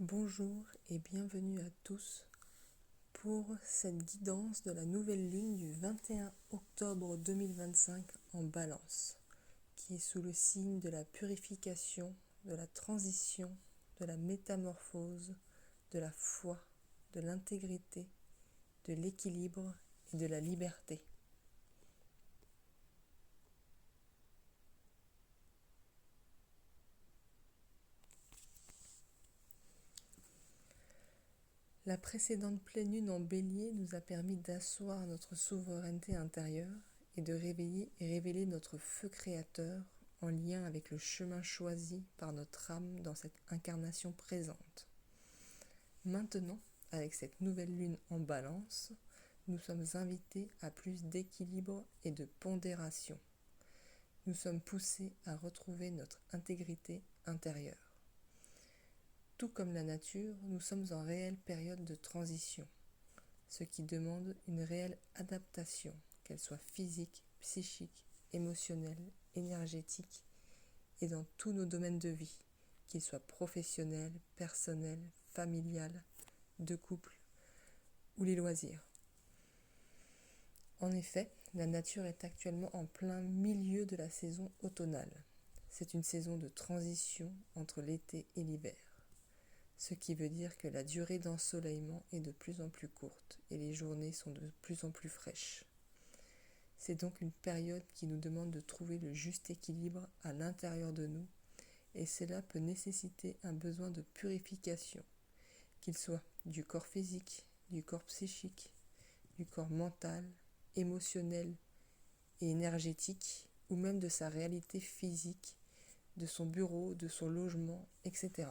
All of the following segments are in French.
Bonjour et bienvenue à tous pour cette guidance de la nouvelle lune du 21 octobre 2025 en Balance, qui est sous le signe de la purification, de la transition, de la métamorphose, de la foi, de l'intégrité, de l'équilibre et de la liberté. La précédente pleine lune en Bélier nous a permis d'asseoir notre souveraineté intérieure et de réveiller et révéler notre feu créateur en lien avec le chemin choisi par notre âme dans cette incarnation présente. Maintenant, avec cette nouvelle lune en Balance, nous sommes invités à plus d'équilibre et de pondération. Nous sommes poussés à retrouver notre intégrité intérieure. Tout comme la nature, nous sommes en réelle période de transition, ce qui demande une réelle adaptation, qu'elle soit physique, psychique, émotionnelle, énergétique et dans tous nos domaines de vie, qu'ils soient professionnels, personnels, familiales, de couple ou les loisirs. En effet, la nature est actuellement en plein milieu de la saison automnale. C'est une saison de transition entre l'été et l'hiver. Ce qui veut dire que la durée d'ensoleillement est de plus en plus courte et les journées sont de plus en plus fraîches. C'est donc une période qui nous demande de trouver le juste équilibre à l'intérieur de nous et cela peut nécessiter un besoin de purification, qu'il soit du corps physique, du corps psychique, du corps mental, émotionnel et énergétique ou même de sa réalité physique, de son bureau, de son logement, etc.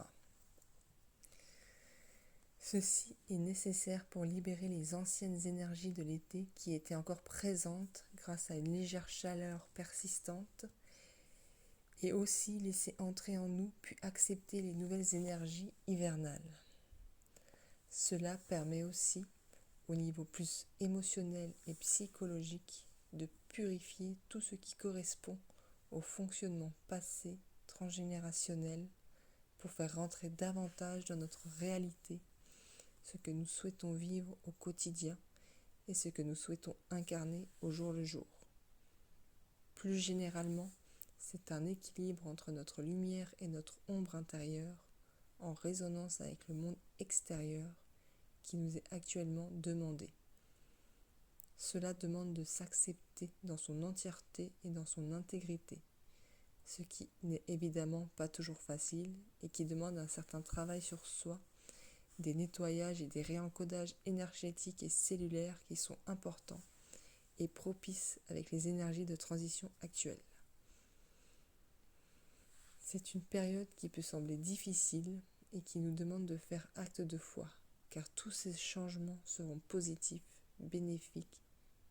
Ceci est nécessaire pour libérer les anciennes énergies de l'été qui étaient encore présentes grâce à une légère chaleur persistante et aussi laisser entrer en nous puis accepter les nouvelles énergies hivernales. Cela permet aussi, au niveau plus émotionnel et psychologique, de purifier tout ce qui correspond au fonctionnement passé, transgénérationnel, pour faire rentrer davantage dans notre réalité ce que nous souhaitons vivre au quotidien et ce que nous souhaitons incarner au jour le jour. Plus généralement, c'est un équilibre entre notre lumière et notre ombre intérieure en résonance avec le monde extérieur qui nous est actuellement demandé. Cela demande de s'accepter dans son entièreté et dans son intégrité, ce qui n'est évidemment pas toujours facile et qui demande un certain travail sur soi, des nettoyages et des réencodages énergétiques et cellulaires qui sont importants et propices avec les énergies de transition actuelles. C'est une période qui peut sembler difficile et qui nous demande de faire acte de foi, car tous ces changements seront positifs, bénéfiques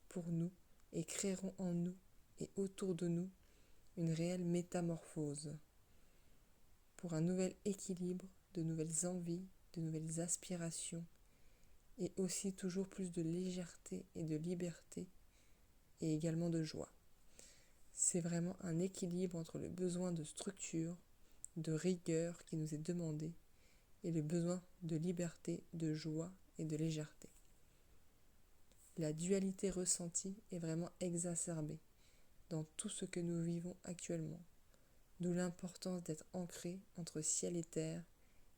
pour nous et créeront en nous et autour de nous une réelle métamorphose pour un nouvel équilibre, de nouvelles envies, de nouvelles aspirations et aussi toujours plus de légèreté et de liberté et également de joie. C'est vraiment un équilibre entre le besoin de structure, de rigueur qui nous est demandé et le besoin de liberté, de joie et de légèreté. La dualité ressentie est vraiment exacerbée dans tout ce que nous vivons actuellement, d'où l'importance d'être ancré entre ciel et terre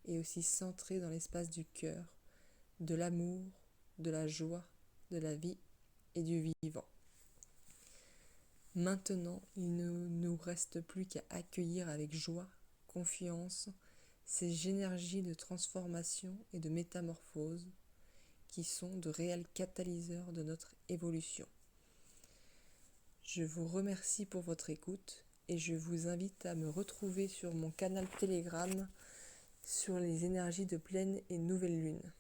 et aussi centré dans l'espace du cœur, de l'amour, de la joie, de la vie et du vivant. Maintenant, il ne nous reste plus qu'à accueillir avec joie, confiance, ces énergies de transformation et de métamorphose qui sont de réels catalyseurs de notre évolution. Je vous remercie pour votre écoute et je vous invite à me retrouver sur mon canal Telegram sur les énergies de pleine et nouvelle lune.